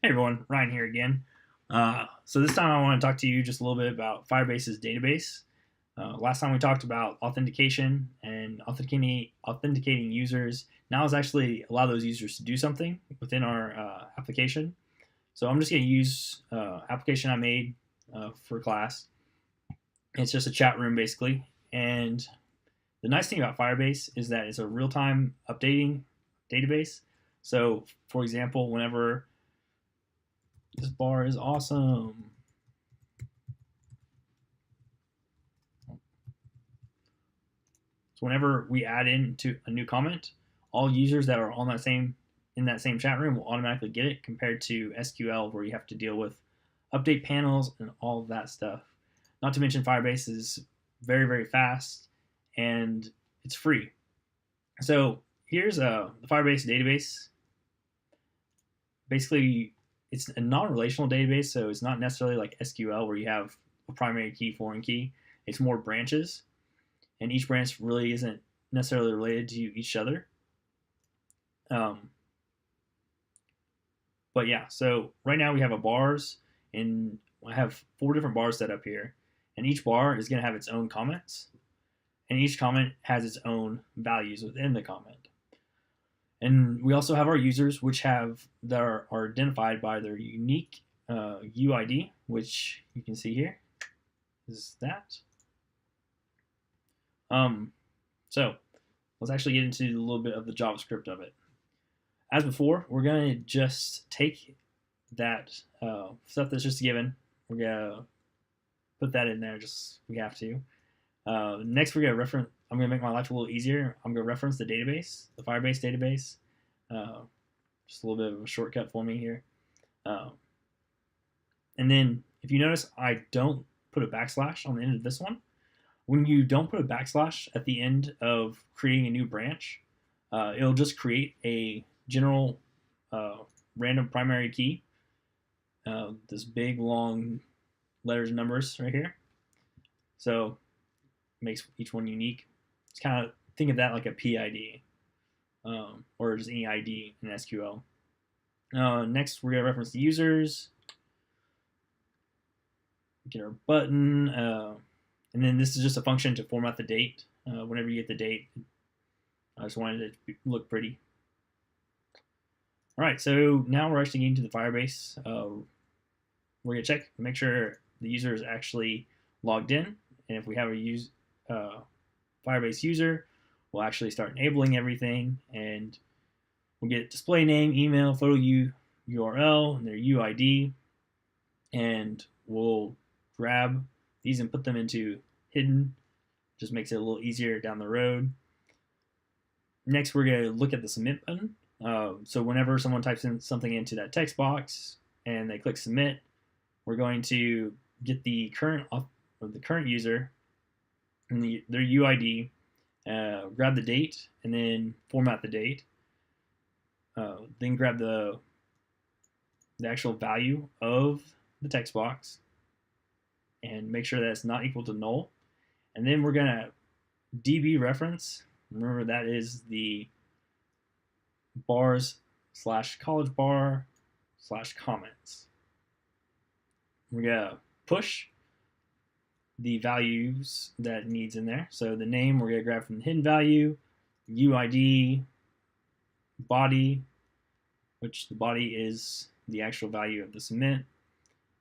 Hey everyone, Ryan here again. So this time I want to talk to you just a little bit about Firebase's database. Last time we talked about authentication and authenticating users. Now is actually allow those users to do something within our application. So I'm just going to use application I made for class. It's just a chat room basically. And the nice thing about Firebase is that it's a real-time updating database. So for example, whenever this bar is awesome. So whenever we add into a new comment, all users that are on that same in that same chat room will automatically get it compared to SQL where you have to deal with update panels and all of that stuff. Not to mention Firebase is very, very fast and it's free. So here's the Firebase database. Basically, it's a non-relational database, so it's not necessarily like SQL where you have a primary key, foreign key. It's more branches, and each branch really isn't necessarily related to each other. But yeah, so right now we have a bars, and I have 4 different bars set up here, and each bar is going to have its own comments, and each comment has its own values within the comment. And we also have our users, which have that are identified by their unique UID, which you can see here is that. So let's actually get into a little bit of the JavaScript of it. As before, we're going to just take that stuff that's just given. We're going to put that in there, just we have to. Next, we're going to reference. I'm going to make my life a little easier. I'm going to reference the database, the Firebase database. Just a little bit of a shortcut for me here. And then if you notice, I don't put a backslash on the end of this one. When you don't put a backslash at the end of creating a new branch, it'll just create a general random primary key. This big, long letters and numbers right here. So makes each one unique. It's kind of, think of that like a PID. Or just any ID in SQL. Next, we're going to reference the users, get our button, and then this is just a function to format the date. Whenever you get the date, I just wanted it to look pretty. All right, so now we're actually getting to the Firebase. We're going to check, make sure the user is actually logged in, and if we have a Firebase user, we'll actually start enabling everything, and we'll get display name, email, photo URL, and their UID, and we'll grab these and put them into hidden. Just makes it a little easier down the road. Next, we're going to look at the submit button. So whenever someone types in something into that text box and they click submit, we're going to get the current user and their UID. Grab the date and then format the date. Then grab the actual value of the text box and make sure that it's not equal to null. And then we're going to DB reference. Remember, that is the bars / college bar / comments. We're going to push the values that it needs in there. So the name we're going to grab from the hidden value, UID, body, which the body is the actual value of the submit,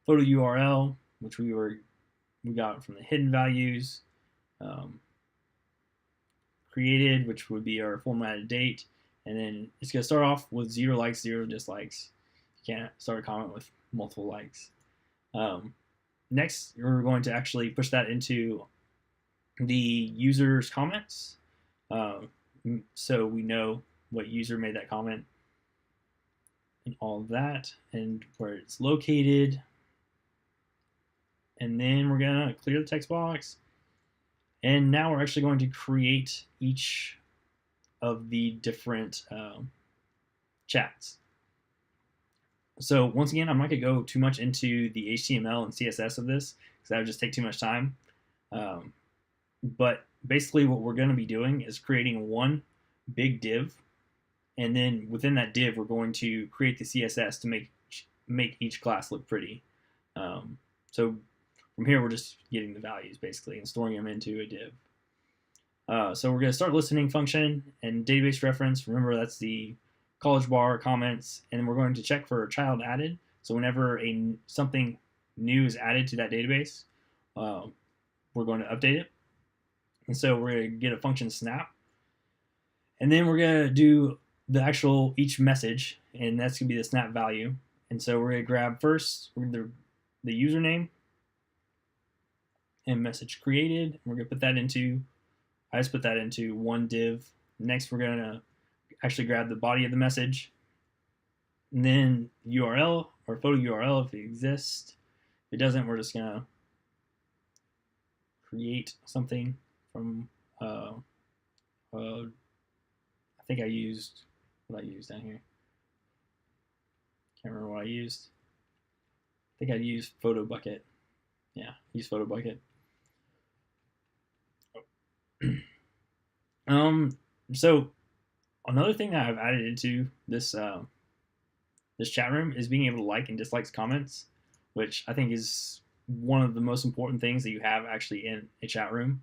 photo URL, which we got from the hidden values, created, which would be our formatted date, and then it's going to start off with 0 likes, 0 dislikes. You can't start a comment with multiple likes. Next, we're going to actually push that into the user's comments. So we know what user made that comment and all of that and where it's located. And then we're going to clear the text box. And now we're actually going to create each of the different chats. So once again, I'm not going to go too much into the HTML and CSS of this because that would just take too much time. But basically what we're going to be doing is creating one big div. And then within that div, we're going to create the CSS to make make each class look pretty. So from here, we're just getting the values basically and storing them into a div. So we're going to start listening function and database reference. Remember, that's the college bar comments, and we're going to check for a child added. So whenever something new is added to that database, we're going to update it. And so we're going to get a function snap, and then we're going to do the actual each message, and that's going to be the snap value. And so we're going to grab first the username and message created. We're going to put that into, I just put that into one div. Next, we're going to actually grab the body of the message, and then URL or photo URL if it exists. If it doesn't, we're just going to create something from, I think I used what I used down here. Can't remember what I used. I think I used photo bucket. Yeah, use photo bucket. So another thing that I've added into this this chat room is being able to like and dislike comments, which I think is one of the most important things that you have actually in a chat room,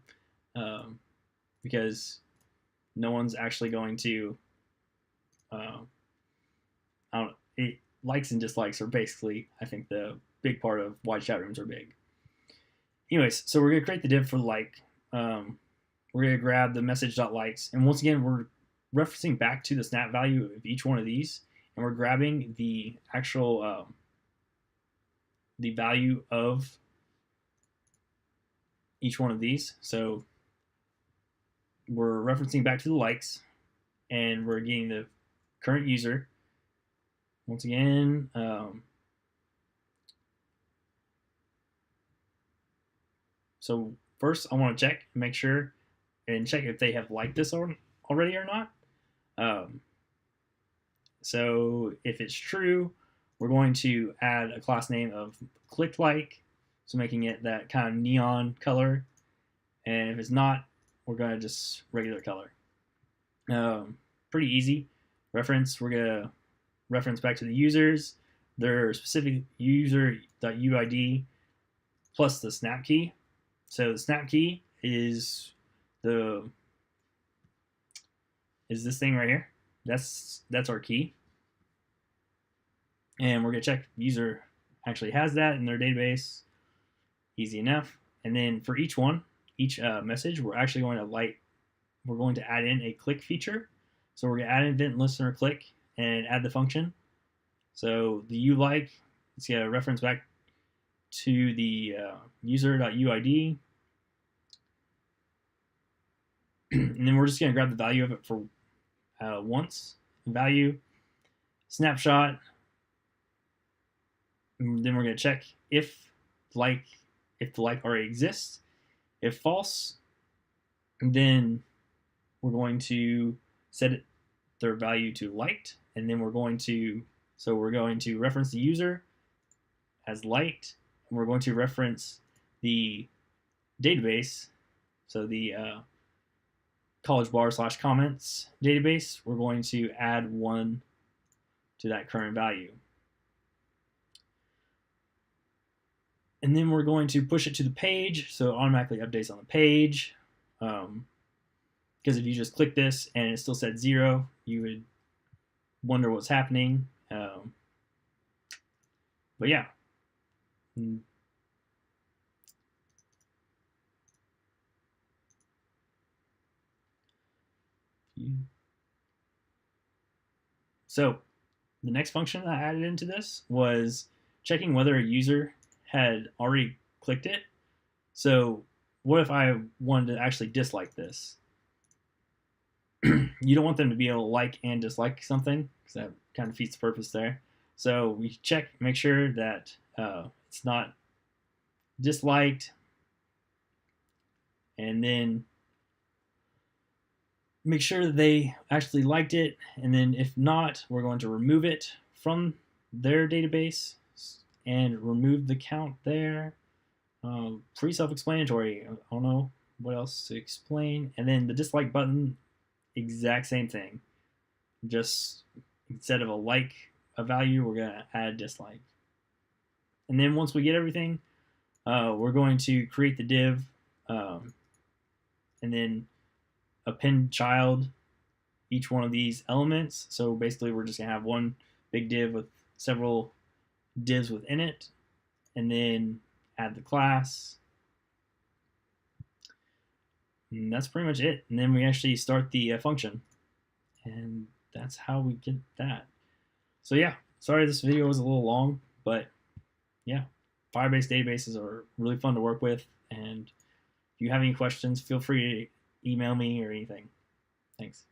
because no one's actually going to likes and dislikes are basically, I think, the big part of why chat rooms are big. Anyways, so we're going to create the div for like. We're going to grab the message.likes, and once again, we're referencing back to the snap value of each one of these, and we're grabbing the actual the value of each one of these. So we're referencing back to the likes, and we're getting the current user. Once again, so first I want to check and make sure and check if they have liked this already or not. So if it's true, we're going to add a class name of clicked like, so making it that kind of neon color. And if it's not, we're going to just regular color. Pretty easy. Reference, we're going to reference back to the users, their specific user.uid plus the snap key. So the snap key is this thing right here. That's our key. And we're going to check user actually has that in their database. Easy enough. And then for each message, we're actually going to add in a click feature. So we're going to add an event listener click and add the function. So the uLike, it's going to reference back to the user.uid. And then we're just going to grab the value of it for once. Value, snapshot. And then we're going to check if the like already exists. If false, then we're going to set their value to liked, and then we're going to reference the user as liked, and we're going to reference the database, so the college bar / comments database. We're going to add 1 to that current value. And then we're going to push it to the page, so it automatically updates on the page. Because if you just click this and it still said 0, you would wonder what's happening. But yeah. So the next function I added into this was checking whether a user had already clicked it. So what if I wanted to actually dislike this? You don't want them to be able to like and dislike something, because that kind of defeats the purpose there. So we check, make sure that it's not disliked, and then make sure that they actually liked it, and then if not, we're going to remove it from their database and remove the count there. Pretty self-explanatory. I don't know what else to explain. And then the dislike button, exact same thing. Just instead of a like a value, we're going to add dislike. And then once we get everything, we're going to create the div and then append child each one of these elements. So basically we're just going to have one big div with several divs within it, and then add the class. And that's pretty much it. And then we actually start the function, and that's how we get that. So yeah, sorry this video was a little long, but yeah, Firebase databases are really fun to work with. And if you have any questions, feel free to email me or anything. Thanks.